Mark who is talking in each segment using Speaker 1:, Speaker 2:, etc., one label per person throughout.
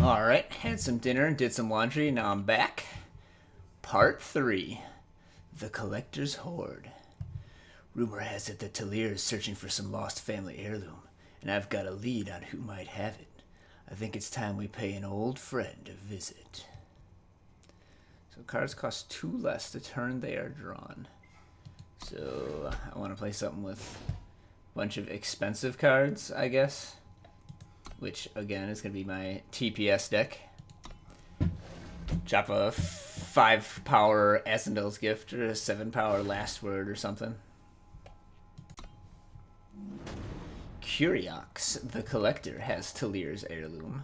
Speaker 1: Alright, had some dinner, did some laundry, now I'm back. Part 3. The Collector's Hoard. Rumor has it that Talir is searching for some lost family heirloom, and I've got a lead on who might have it. I think it's time we pay an old friend a visit. So cards cost 2 less the turn they are drawn. So I want to play something with a bunch of expensive cards, I guess. Which, again, is going to be my TPS deck. Drop a 5 power Ascendel's Gift or a 7 power Last Word or something. Curiox, the Collector, has Talir's Heirloom.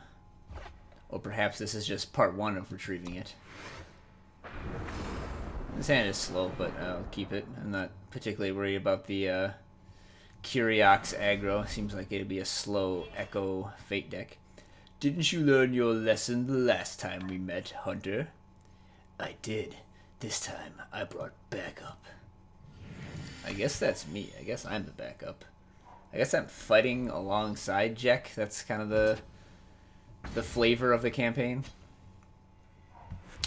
Speaker 1: Or perhaps this is just part 1 of retrieving it. This hand is slow, but I'll keep it. I'm not particularly worried about the Curiox aggro. Seems like it'd be a slow Echo Fate deck. Didn't you learn your lesson the last time we met, Hunter? I did. This time, I brought backup. I guess that's me. I guess I'm the backup. I guess I'm fighting alongside Jekk. That's kind of the flavor of the campaign.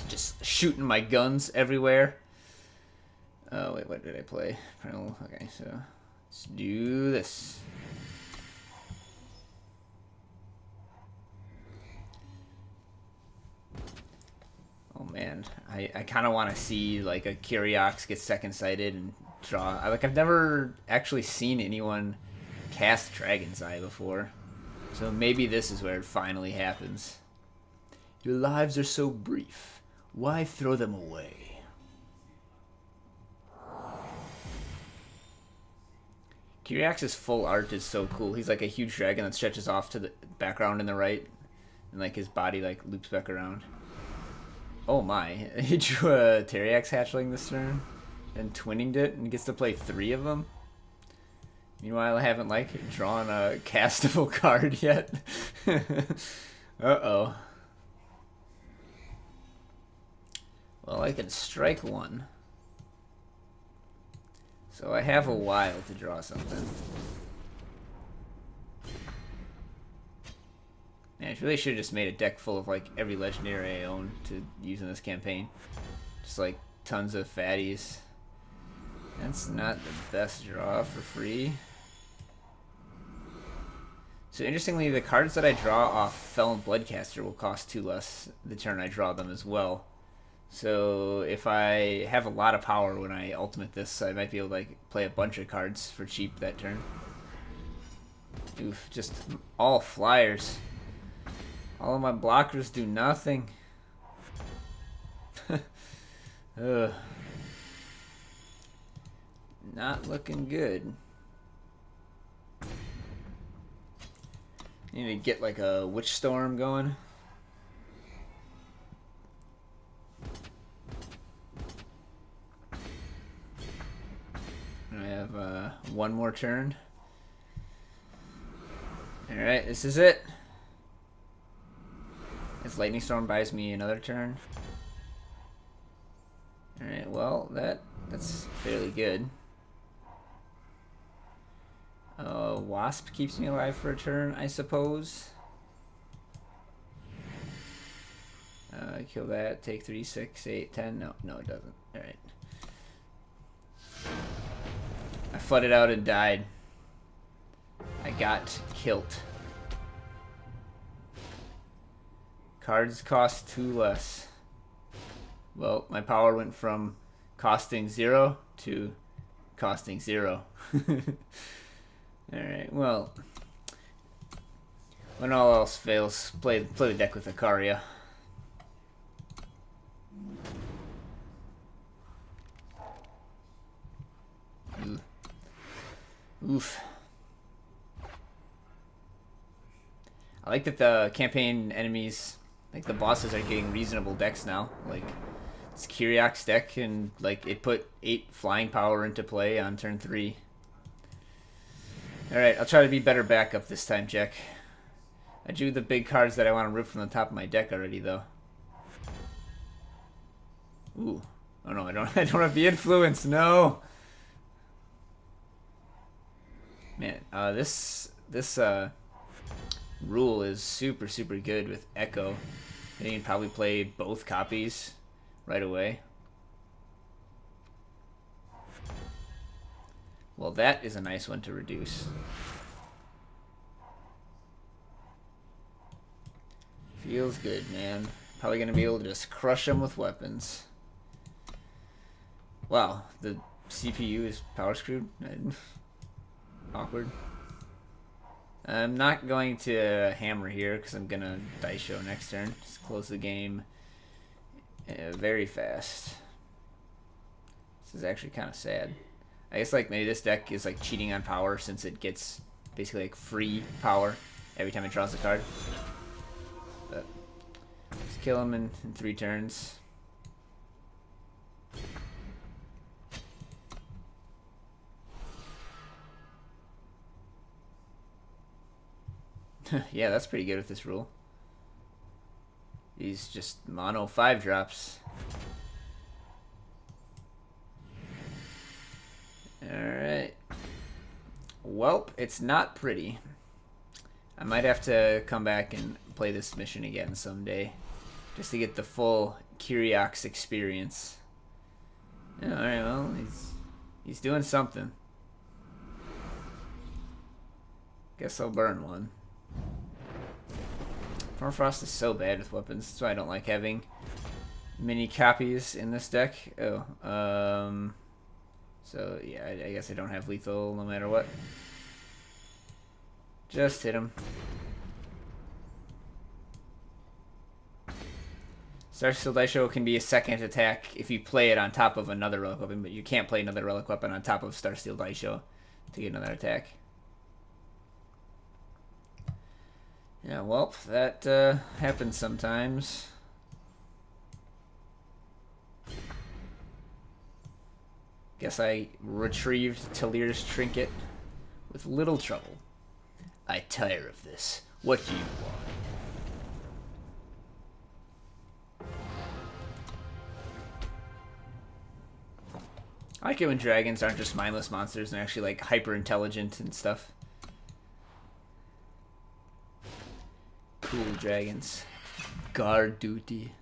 Speaker 1: Just shooting my guns everywhere. Oh, wait, what did I play? Okay, so let's do this. Oh man, I kind of want to see like a Curiox get second sighted and draw. I've never actually seen anyone cast Dragon's Eye before, so maybe this is where it finally happens. Your lives are so brief. Why throw them away? Curiox's full art is so cool. He's like a huge dragon that stretches off to the background in the right, and like his body like loops back around. Oh my, he drew a Teriax hatchling this turn and twinninged it and gets to play 3 of them. Meanwhile, I haven't like drawn a castable card yet. Uh-oh. Well, I can strike 1. So I have a while to draw something. Man, I really should have just made a deck full of like every legendary I own to use in this campaign. Just like tons of fatties. That's not the best draw for free. So interestingly, the cards that I draw off Felon Bloodcaster will cost 2 less the turn I draw them as well. So if I have a lot of power when I ultimate this, I might be able to like play a bunch of cards for cheap that turn. Oof, just all flyers. All of my blockers do nothing. Ugh. Not looking good. Need to get like a Witch Storm going. I have one more turn. Alright, this is it. This Lightning Storm buys me another turn. Alright, well, that's fairly good. Wasp keeps me alive for a turn, I suppose. Kill that, take 3, 6, 8, 10. No, it doesn't. Alright. I flooded out and died. I got killed. Cards cost 2 less. Well, my power went from costing 0 to costing 0. Alright, well, when all else fails, play the deck with Icaria. Oof. I like that the campaign enemies, like the bosses, are getting reasonable decks now. Like, it's Curiox deck, and like it put 8 flying power into play on turn 3. Alright, I'll try to be better backup this time, Jekk. I drew the big cards that I want to rip from the top of my deck already, though. Ooh. Oh no, I don't have the influence, no! Man, this rule is super, super good with Echo. And you can probably play both copies right away. Well, that is a nice one to reduce. Feels good, man. Probably going to be able to just crush them with weapons. Wow, the CPU is power screwed. Awkward. I'm not going to hammer here because I'm going to dice show next turn. Just close the game very fast. This is actually kind of sad. I guess like maybe this deck is like cheating on power since it gets basically like free power every time it draws a card. But just kill him in 3 turns. Yeah, that's pretty good with this rule. He's just mono 5-drops. Alright. Welp, it's not pretty. I might have to come back and play this mission again someday. Just to get the full Kyriax experience. Alright, well, he's doing something. Guess I'll burn one. Permafrost is so bad with weapons. That's why I don't like having many copies in this deck. Oh, so yeah, I guess I don't have lethal no matter what. Just hit him. Starsteel Dice Show can be a second attack if you play it on top of another relic weapon, but you can't play another relic weapon on top of Starsteel Dice Show to get another attack. Yeah, well, that happens sometimes. Guess I retrieved Talir's trinket with little trouble. I tire of this. What do you want? I like it when dragons aren't just mindless monsters and actually like hyper intelligent and stuff. Cool dragons. Guard duty.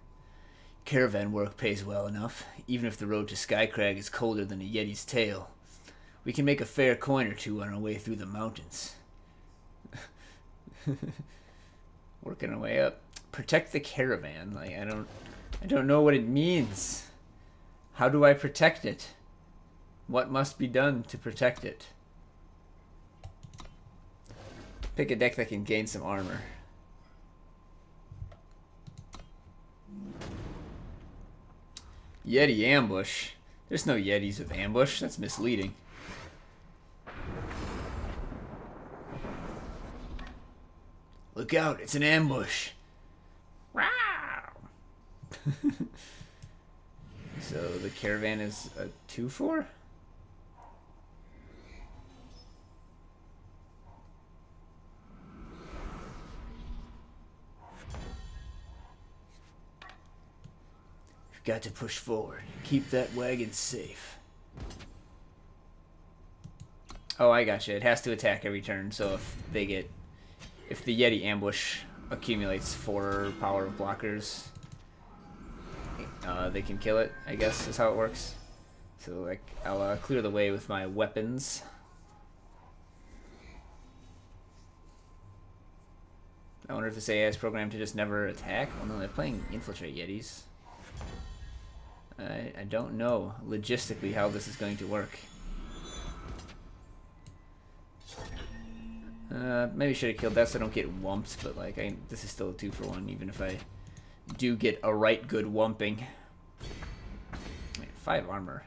Speaker 1: Caravan work pays well enough, even if the road to Skycrag is colder than a Yeti's tail. We can make a fair coin or two on our way through the mountains. Working our way up. Protect the caravan. Like I don't know what it means. How do I protect it? What must be done to protect it? Pick a deck that can gain some armor. Yeti ambush. There's no Yetis with ambush. That's misleading. Look out, it's an ambush. Wow. So the caravan is a 2/4? Got to push forward. Keep that wagon safe. Oh, I gotcha. It has to attack every turn, so if the Yeti ambush accumulates 4 power of blockers, they can kill it, I guess is how it works. So like I'll clear the way with my weapons. I wonder if this AI is programmed to just never attack. Well, no, they're playing Infiltrate Yetis. I don't know logistically how this is going to work. Maybe should have killed that so I don't get whumped, but like this is still a 2-for-1 even if I do get a right good whumping. Wait, 5 armor.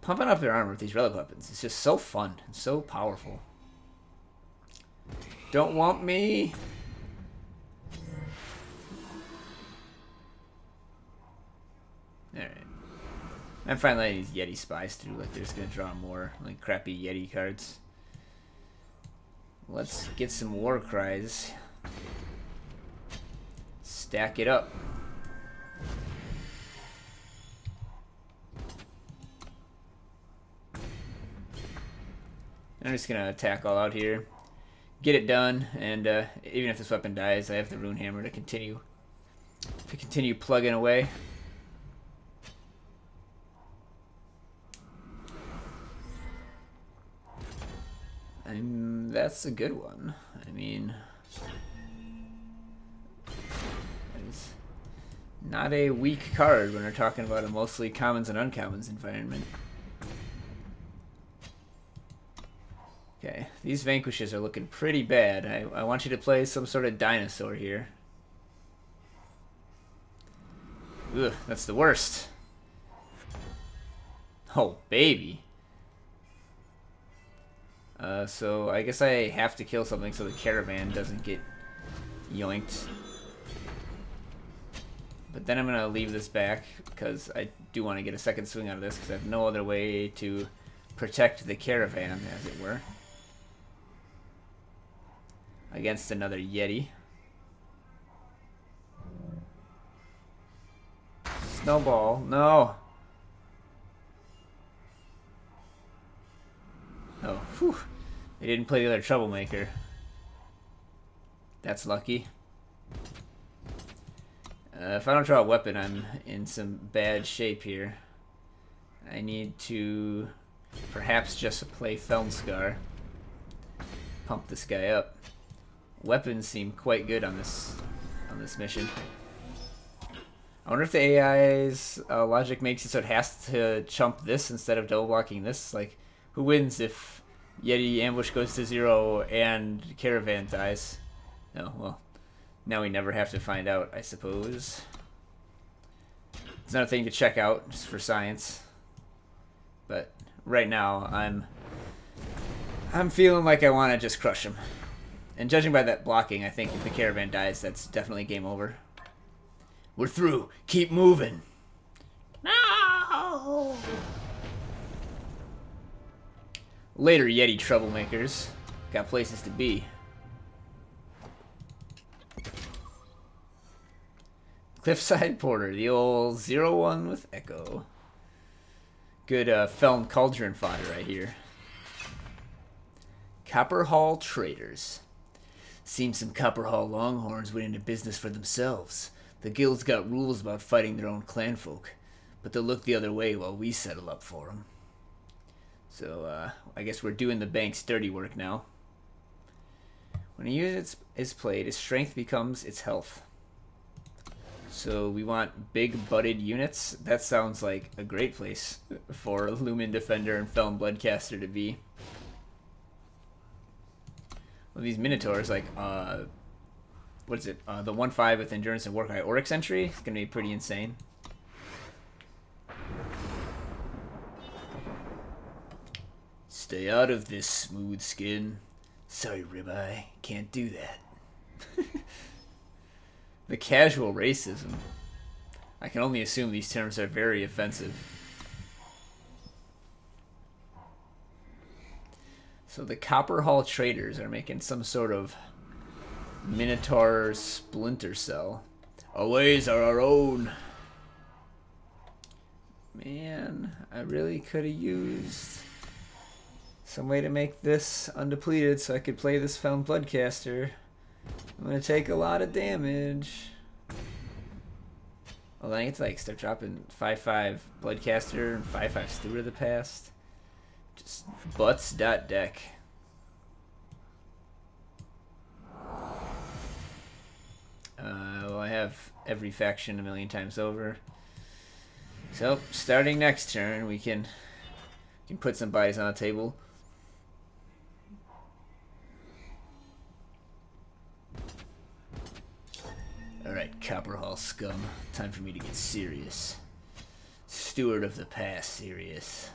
Speaker 1: Pumping up their armor with these relic weapons is just so fun and so powerful. Don't whump me! Alright. I'm fine letting these Yeti spies through, like they're just gonna draw more like crappy Yeti cards. Let's get some war cries. Stack it up. I'm just gonna attack all out here. get it done. And even if this weapon dies, I have the rune hammer to continue plugging away. And that's a good one. I mean, it's not a weak card when we're talking about a mostly commons and uncommons environment. Okay, these vanquishes are looking pretty bad. I want you to play some sort of dinosaur here. Ugh, that's the worst. Oh, baby. So I guess I have to kill something so the caravan doesn't get yoinked. But then I'm going to leave this back because I do want to get a second swing out of this because I have no other way to protect the caravan, as it were, against another Yeti. Snowball, no. Oh, whew. They didn't play the other troublemaker. That's lucky. If I don't draw a weapon, I'm in some bad shape here. I need to perhaps just play Felmscar. Pump this guy up. Weapons seem quite good on this mission. I wonder if the AI's logic makes it so it has to chump this instead of double blocking this. Like, who wins if Yeti ambush goes to 0 and caravan dies? No, well, now we never have to find out, I suppose. It's another thing to check out just for science. But right now, I'm feeling like I want to just crush him. And judging by that blocking, I think if the caravan dies, that's definitely game over. We're through. Keep moving. No! Later, Yeti troublemakers. Got places to be. Cliffside Porter, the old 0-1 with Echo. Good Felm Cauldron fodder right here. Copper Hall Traders. Seems some Copper Hall Longhorns went into business for themselves. The guild's got rules about fighting their own clanfolk, but they'll look the other way while we settle up for them. So, I guess we're doing the bank's dirty work now. When a unit is played, its strength becomes its health. So we want big-butted units. That sounds like a great place for Lumen Defender and Felm Bloodcaster to be. Well, these Minotaurs, like, what is it? The 1-5 with Endurance and Warcry Oryx entry is going to be pretty insane. Stay out of this, smooth skin. Sorry, ribeye. Can't do that. The casual racism. I can only assume these terms are very offensive. So the Copper Hall Traders are making some sort of Minotaur splinter cell. Our ways are our own. Man, I really could have used some way to make this undepleted so I could play this Felm Bloodcaster. I'm gonna take a lot of damage. Well, then I get to like start dropping 5-5 Bloodcaster and 5-5 Steward of the Past. Just butts.deck. Well, I have every faction a million times over. So, starting next turn, we can put some bodies on the table. Alright, Copper Hall scum. Time for me to get serious. Steward of the Past serious.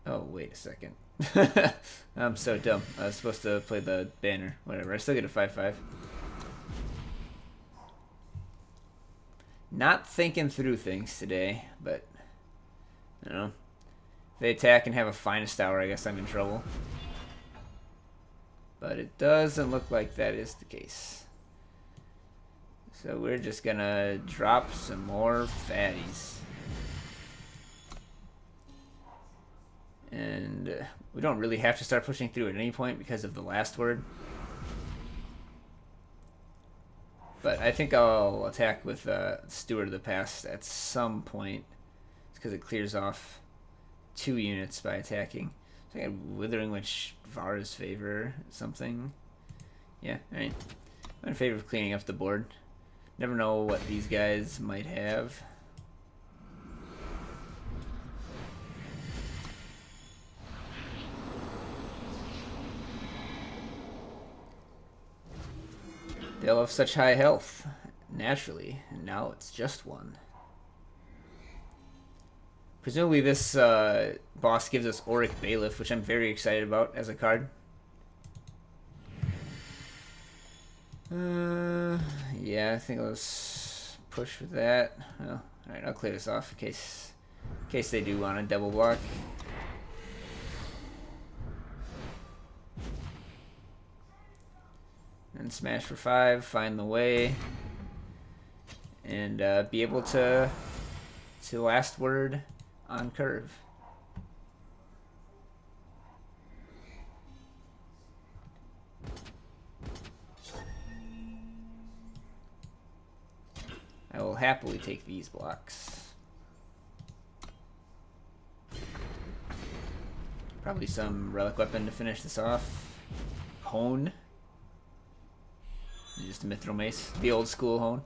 Speaker 1: Oh, wait a second. I'm so dumb. I was supposed to play the banner. Whatever, I still get a 5-5. Not thinking through things today, but, you know. If they attack and have a finest hour, I guess I'm in trouble. But it doesn't look like that is the case. So we're just gonna drop some more fatties. And we don't really have to start pushing through at any point because of the last word. But I think I'll attack with Steward of the Past at some point. It's because it clears off 2 units by attacking. So I got Withering Witch, Vara's Favor, something. Yeah, alright. I'm in favor of cleaning up the board. Never know what these guys might have. They'll have such high health, naturally, and now it's just 1. Presumably this boss gives us Auric Bailiff, which I'm very excited about as a card. Yeah, I think let's push for that. Well, alright, I'll clear this off in case they do want a double block. And smash for 5, find the way, and be able to last word on curve. I will happily take these blocks. Probably some relic weapon to finish this off. Hone. Just a Mithril Mace. The old school Hone.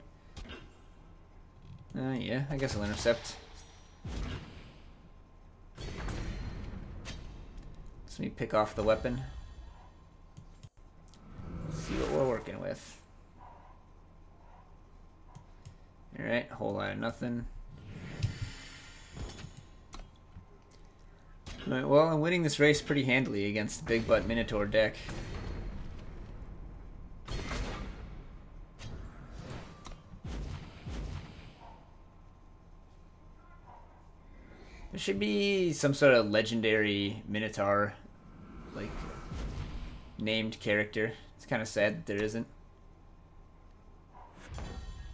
Speaker 1: Yeah, I guess I'll intercept. Let me pick off the weapon. See what we're working with. Alright, whole lot of nothing. Alright, well, I'm winning this race pretty handily against the Big Butt Minotaur deck. There should be some sort of legendary Minotaur, like, named character. It's kind of sad that there isn't.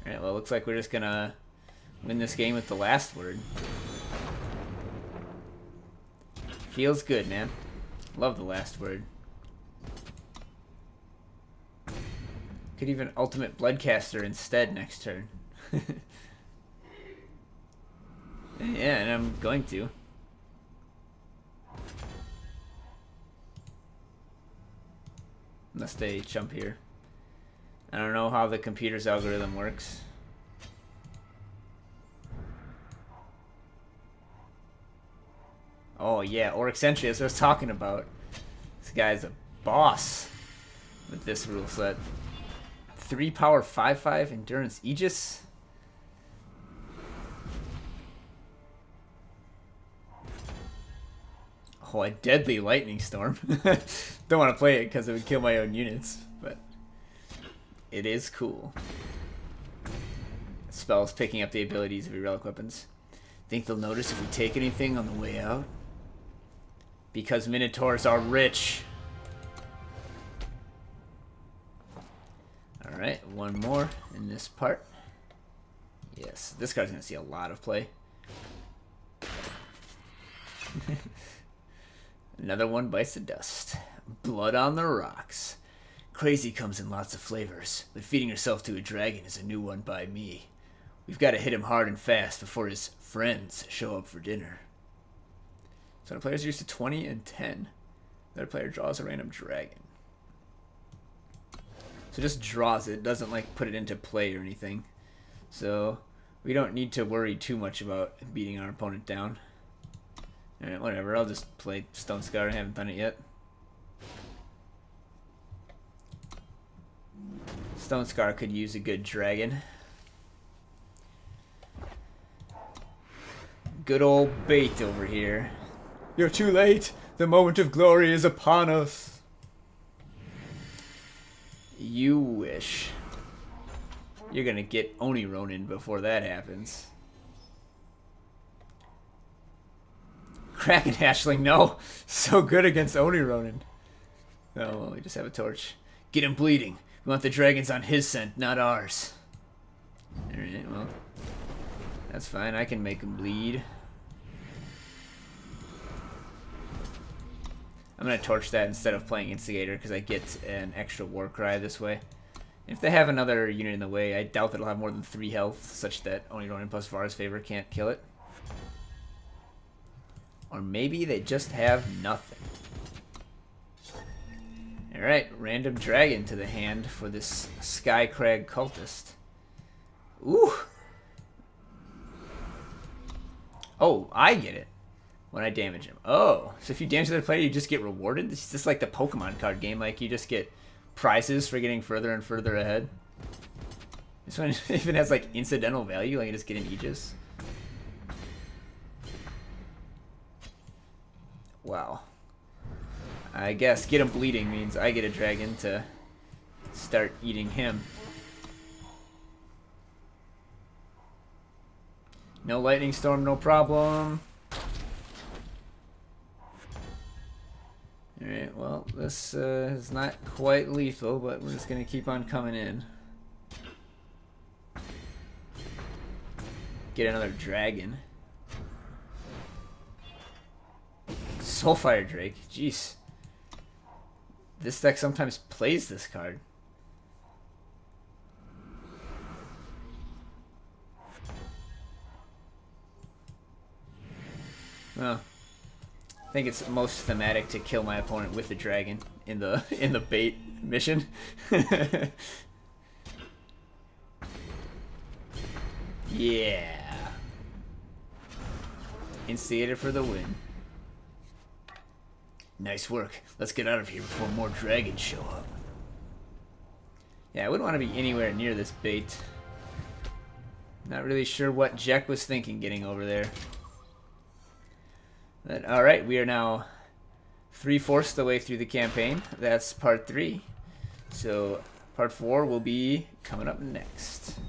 Speaker 1: Alright, well, it looks like we're just gonna win this game with the last word. Feels good, man. Love the last word. Could even Ultimate Bloodcaster instead next turn. Yeah, and I'm going to. Unless they jump here. I don't know how the computer's algorithm works. Oh yeah, Auric Sentry, that's what I was talking about. This guy's a boss with this rule set. 3 power 5/5 endurance Aegis. Oh, a deadly lightning storm. Don't want to play it because it would kill my own units, but it is cool. Spells picking up the abilities of your relic weapons. Think they'll notice if we take anything on the way out? Because Minotaurs are rich. Alright, one more in this part. Yes, this card's going to see a lot of play. Another one bites the dust. Blood on the Rocks. Crazy comes in lots of flavors, but feeding herself to a dragon is a new one by me. We've got to hit him hard and fast before his friends show up for dinner. So the players are used to 20 and 10. The other player draws a random dragon. So just draws it, doesn't like put it into play or anything. So we don't need to worry too much about beating our opponent down. Alright, whatever, I'll just play Stone Scar, I haven't done it yet. Stone Scar could use a good dragon. Good old bait over here. You're too late! The moment of glory is upon us! You wish. You're gonna get Oni Ronin before that happens. Kraken Hatchling, no! So good against Oni Ronin. Oh, well, we just have a torch. Get him bleeding. We want the dragons on his scent, not ours. Alright, well. That's fine, I can make him bleed. I'm going to torch that instead of playing Instigator because I get an extra war cry this way. If they have another unit in the way, I doubt that it'll have more than 3 health, such that only Ronin plus Vara's favor can't kill it. Or maybe they just have nothing. Alright, random dragon to the hand for this Skycrag cultist. Ooh! Oh, I get it when I damage him. Oh, so if you damage the other player, you just get rewarded? It's just like the Pokemon card game, like you just get prizes for getting further and further ahead. This one even has like incidental value, like you just get an Aegis. Wow. I guess get him bleeding means I get a dragon to start eating him. No lightning storm, no problem. Alright, well, this is not quite lethal, but we're just going to keep on coming in. Get another dragon. Soulfire Drake, jeez. This deck sometimes plays this card. Well, I think it's most thematic to kill my opponent with the dragon in the bait mission. Yeah. Instigator for the win. Nice work. Let's get out of here before more dragons show up. Yeah, I wouldn't want to be anywhere near this bait. Not really sure what Jekk was thinking getting over there. But, alright, we are now 3/4 the way through the campaign. That's part 3. So part 4 will be coming up next.